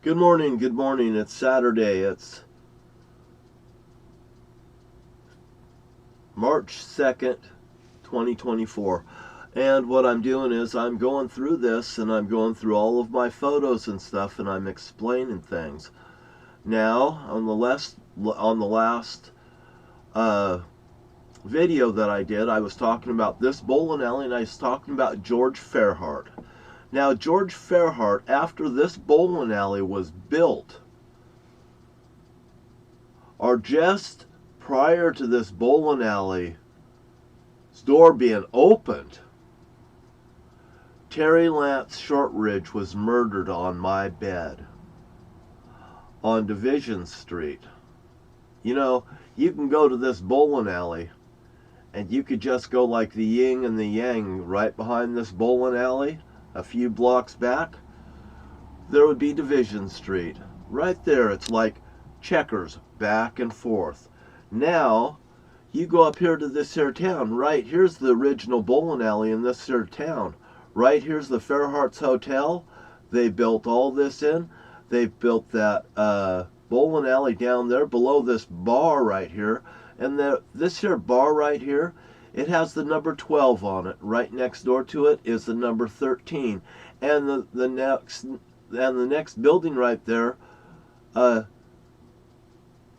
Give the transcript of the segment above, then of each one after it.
Good morning, good morning. It's Saturday. It's March 2nd, 2024. And what I'm doing is I'm going through this and I'm going through all of my photos and stuff and I'm explaining things. Now, on the last video that I did, I was talking about this bowling alley and I was talking about George Farhart. Now, George Farhart, after this bowling alley was built, or just prior to this bowling alley's door being opened, Terry Lance Shortridge was murdered on my bed on Division Street. You know, you can go to this bowling alley and you could just go like the yin and the yang right behind this bowling alley a few blocks back. There would be Division Street. Right there, it's like checkers back and forth. Now, you go up here to this here town. Right here's the original bowling alley in this here town. Right here's the Farhart's Hotel. They built all this in. They've built that bowling alley down there below this bar right here. And this here bar right here, it has the number 12 on it. Right next door to it is the number 13. And the next building right there,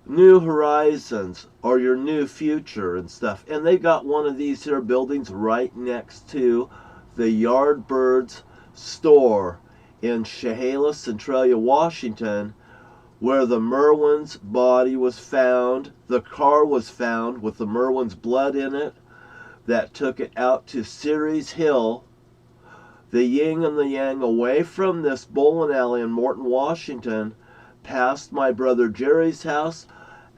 New Horizons, or your new future and stuff. And they got one of these here buildings right next to the Yardbirds store in Chehalis, Centralia, Washington, where the Merwin's body was found. The car was found with the Merwin's blood in it that took it out to Ceres Hill, the yin and the yang, away from this bowling alley in Morton, Washington, past my brother Jerry's house,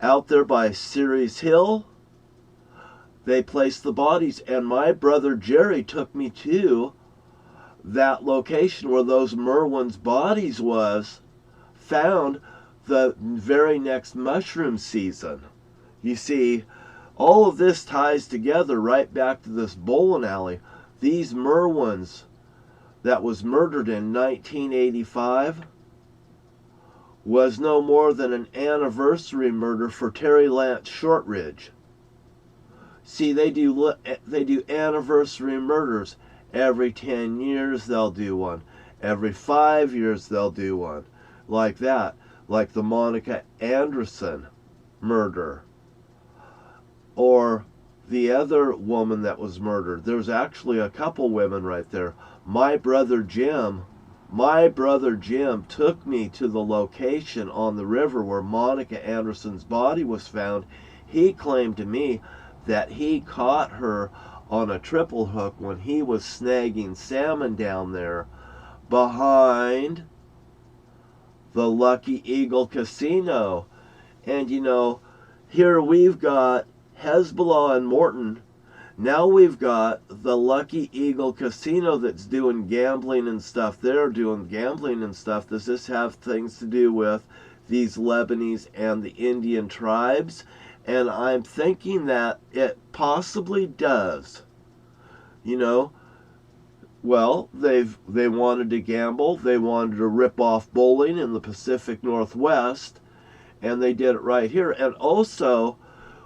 out there by Ceres Hill. They placed the bodies, and my brother Jerry took me to that location where those Merwin's bodies was found the very next mushroom season. You see, all of this ties together right back to this bowling alley. These Merwins that was murdered in 1985 was no more than an anniversary murder for Terry Lance Shortridge. See, they do anniversary murders. Every 10 years they'll do one. Every 5 years they'll do one. Like that. Like the Monica Anderson murder. Or the other woman that was murdered. There's actually a couple women right there. My brother Jim took me to the location on the river where Monica Anderson's body was found. He claimed to me that he caught her on a triple hook when he was snagging salmon down there behind the Lucky Eagle Casino. And you know, here we've got Hezbollah and Morton. Now we've got the Lucky Eagle Casino that's doing gambling and stuff. They're doing gambling and stuff. Does this have things to do with these Lebanese and the Indian tribes? And I'm thinking that it possibly does. You know, well, they wanted to gamble. They wanted to rip off bowling in the Pacific Northwest. And they did it right here. And also,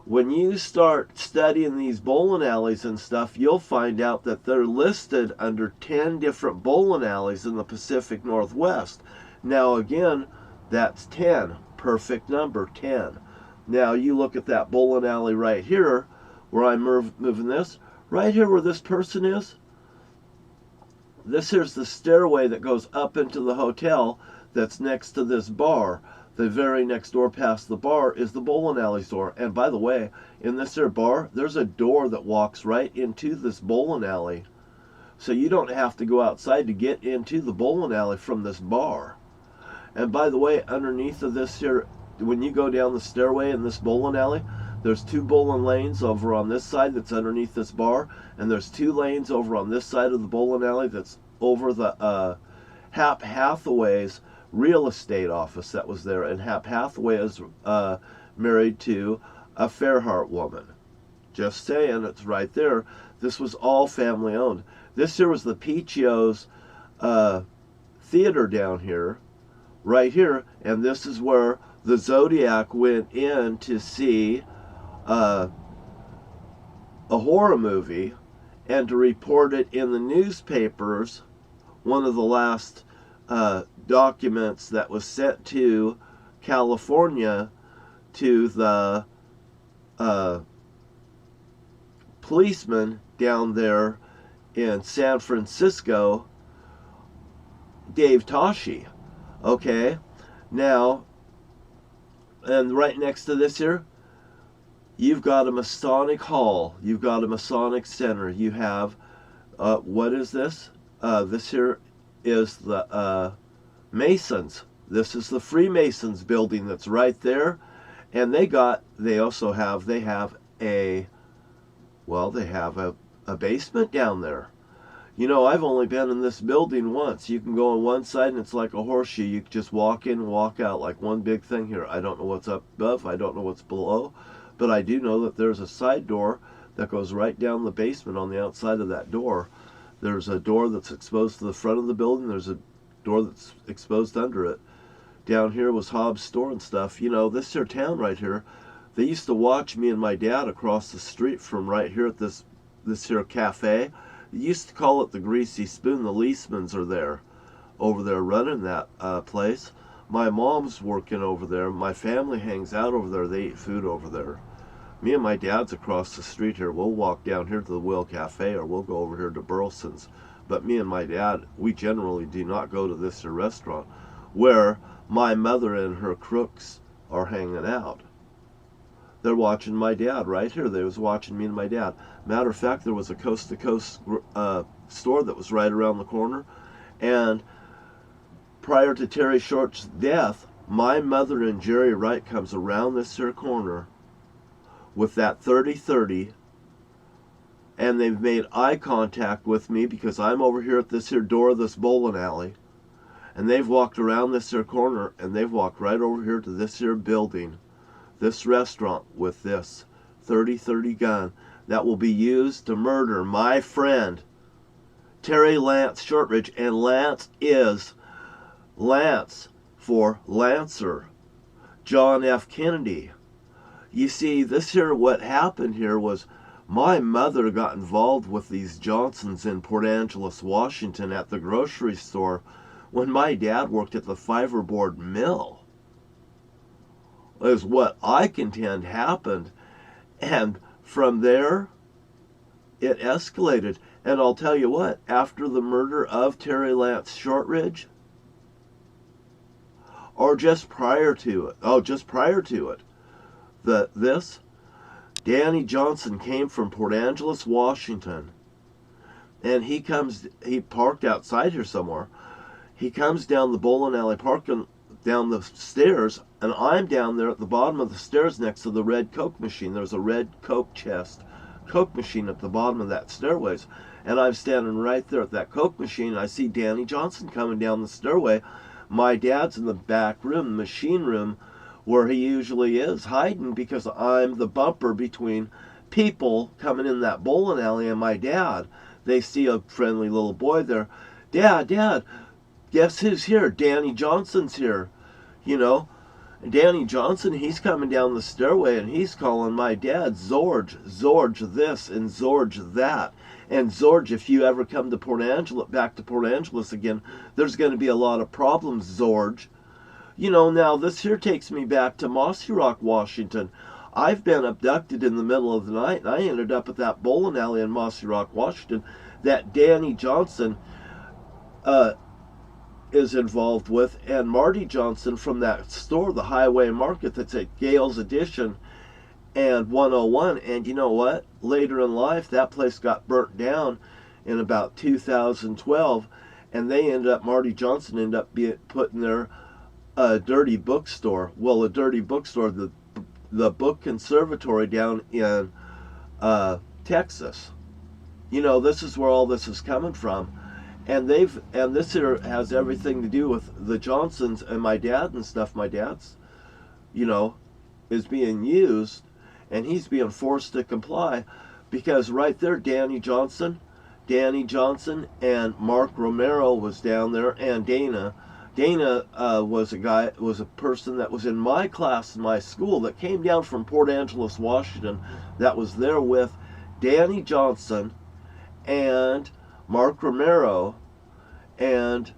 when you start studying these bowling alleys and stuff, you'll find out that they're listed under 10 different bowling alleys in the Pacific Northwest. Now again, that's 10. Perfect number, 10. Now you look at that bowling alley right here, where I'm moving this. Right here where this person is. This here's the stairway that goes up into the hotel that's next to this bar. The very next door past the bar is the bowling alley's door. And by the way, in this there bar, there's a door that walks right into this bowling alley. So you don't have to go outside to get into the bowling alley from this bar. And by the way, underneath of this here, when you go down the stairway in this bowling alley, there's 2 bowling lanes over on this side that's underneath this bar. And there's 2 lanes over on this side of the bowling alley that's over the Hap Hathaway's real estate office that was there. And Hap Hathaway is married to a Farhart woman. Just saying, it's right there. This was all family owned. This here was the Pichio's theater down here, right here, and this is where the Zodiac went in to see uh, a horror movie and to report it in the newspapers. One of the last documents that was sent to California to the policeman down there in San Francisco, Dave Toschi. Okay, now, and right next to this here, you've got a Masonic Hall, you've got a Masonic Center, you have, what is this? This here is the Masons. This is the Freemasons building that's right there. And they have a basement down there. You know, I've only been in this building once. You can go on one side and it's like a horseshoe. You can just walk in and walk out like one big thing here. I don't know what's up above. I don't know what's below. But I do know that there's a side door that goes right down the basement on the outside of that door. There's a door that's exposed to the front of the building. There's a door that's exposed under it. Down here was Hobbs' store and stuff. You know, this here town right here, they used to watch me and my dad across the street from right here at this here cafe. They used to call it the Greasy Spoon. The Leesmans are there, over there running that place. My mom's working over there. My family hangs out over there. They eat food over there. Me and my dad's across the street here. We'll walk down here to the Will Cafe, or we'll go over here to Burleson's. But me and my dad, we generally do not go to this here restaurant where my mother and her crooks are hanging out. They're watching my dad right here. They was watching me and my dad. Matter of fact, there was a coast-to-coast store that was right around the corner. And prior to Terry Short's death, my mother and Jerry Wright comes around this here corner with that 30-30, and they've made eye contact with me because I'm over here at this here door of this bowling alley. And they've walked around this here corner, and they've walked right over here to this here building, this restaurant, with this 30-30 gun that will be used to murder my friend, Terry Lance Shortridge. And Lance is Lance for Lancer, John F. Kennedy. You see, this here, what happened here was my mother got involved with these Johnsons in Port Angeles, Washington at the grocery store when my dad worked at the fiberboard mill, is what I contend happened. And from there, it escalated. And I'll tell you what, after the murder of Terry Lance Shortridge, or just prior to it, Danny Johnson came from Port Angeles, Washington, and he parked outside here somewhere. He comes down the bowling alley, parking down the stairs, and I'm down there at the bottom of the stairs next to the red Coke machine. There's a red Coke machine at the bottom of that stairways, and I'm standing right there at that Coke machine. I see Danny Johnson coming down the stairway. My dad's in the back room, the machine room, where he usually is, hiding, because I'm the bumper between people coming in that bowling alley and my dad. They see a friendly little boy there. Dad, guess who's here? Danny Johnson's here. You know, Danny Johnson, he's coming down the stairway and he's calling my dad Zorge this and Zorge that. And Zorge, if you ever come to back to Port Angeles again, there's going to be a lot of problems, Zorge. You know, now this here takes me back to Mossy Rock, Washington. I've been abducted in the middle of the night, and I ended up at that bowling alley in Mossy Rock, Washington, that Danny Johnson is involved with, and Marty Johnson from that store, the Highway Market, that's at Gale's Edition and 101. And you know what? Later in life, that place got burnt down in about 2012, and Marty Johnson ended up putting their dirty bookstore. Well, a dirty bookstore, the book conservatory down in Texas. You know, this is where all this is coming from. And this here has everything to do with the Johnsons and my dad and stuff. My dad's, you know, is being used, and he's being forced to comply, because right there, Danny Johnson and Mark Romero was down there, and Dana Dana was a person that was in my class in my school that came down from Port Angeles, Washington, that was there with Danny Johnson and Mark Romero, and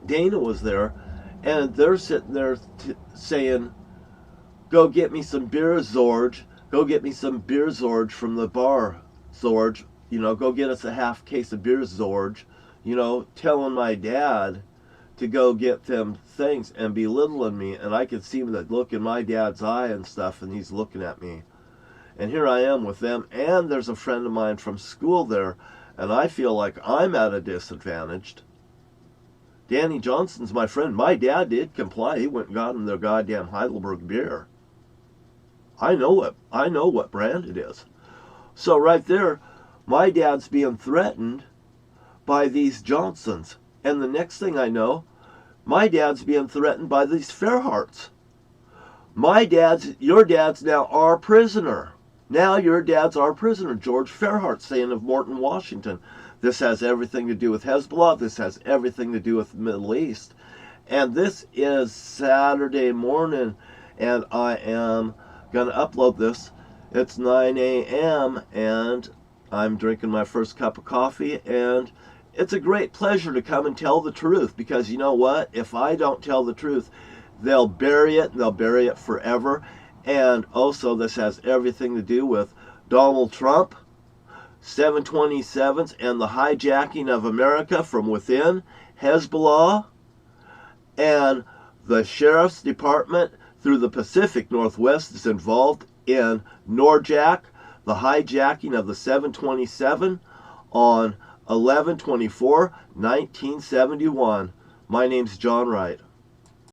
Dana was there, and they're sitting there saying, "Go get me some beer, Zorge. Go get me some beer, Zorge, from the bar, Zorge. Go get us a half case of beer, Zorge." Telling my dad to go get them things and belittling me, and I could see the look in my dad's eye and stuff, and he's looking at me. And here I am with them, and there's a friend of mine from school there, and I feel like I'm at a disadvantage. Danny Johnson's my friend. My dad did comply. He went and got him their goddamn Heidelberg beer. I know what brand it is. So right there, my dad's being threatened by these Johnsons. And the next thing I know, my dad's being threatened by these Farharts. Your dad's now our prisoner. Now your dad's our prisoner, George Farhart, saying of Morton, Washington. This has everything to do with Hezbollah. This has everything to do with the Middle East. And this is Saturday morning, and I am going to upload this. It's 9 a.m., and I'm drinking my first cup of coffee, and it's a great pleasure to come and tell the truth, because you know what? If I don't tell the truth, they'll bury it, and they'll bury it forever. And also, this has everything to do with Donald Trump, 727s, and the hijacking of America from within, Hezbollah, and the Sheriff's Department through the Pacific Northwest is involved in Norjack, the hijacking of the 727 on 11/24/1971. My name's John Wright.